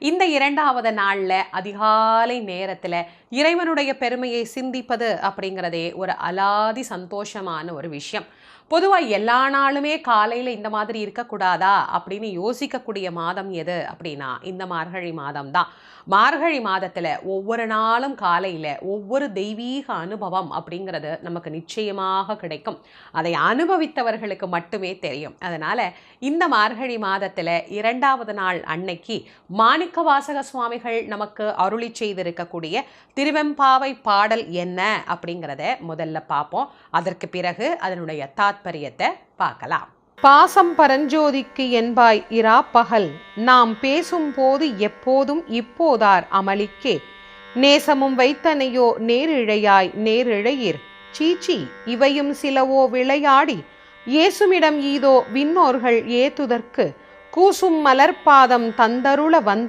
இந்த 2வது நாள்ல அதிகாலை நேரத்துல இறைவனுடைய பெருமையை சிந்திப்பது அப்படிங்கிறதே ஒரு அலாதி சந்தோஷமான ஒரு விஷயம். பொதுவா எல்லா நாளுமே காலையில இந்த மாதிரி இருக்கக்கூடாதா அப்படின்னு யோசிக்கக்கூடிய மாதம் எது அப்படின்னா இந்த மார்கழி மாதம் தான். மார்கழி மாதத்துல ஒவ்வொரு நாளும் காலையில ஒவ்வொரு தெய்வீக அனுபவம் அப்படிங்கிறது நமக்கு நிச்சயமாக கிடைக்கும். அதை அனுபவித்தவர்களுக்கு மட்டுமே தெரியும். அதனால இந்த மார்கழி மாதத்துல 2வது நாள் அன்னைக்கு மாணிக்கவாசக சுவாமிகள் நமக்கு அருளி செய்திருக்கக்கூடிய திருவெம்பாவை பாடல் என்ன அப்படிங்கிறத முதல்ல பார்ப்போம். அதற்கு பிறகு அதனுடைய தாத்பரியத்தை பார்க்கலாம். பாசம் பரஞ்சோதிக்கு என்பாய் இராப்பகல் நாம் பேசும் போது எப்போதும் இப்போதார் அமளிக்கே நேசமும் வைத்தனையோ நேரிழையாய் நேரிழையீர் சீச்சி இவையும் சிலவோ விளையாடி இயேசுமிடம் ஈதோ விண்ணோர்கள் ஏத்துதற்கு கூசும் மலர்பாதம் தந்தருள வந்த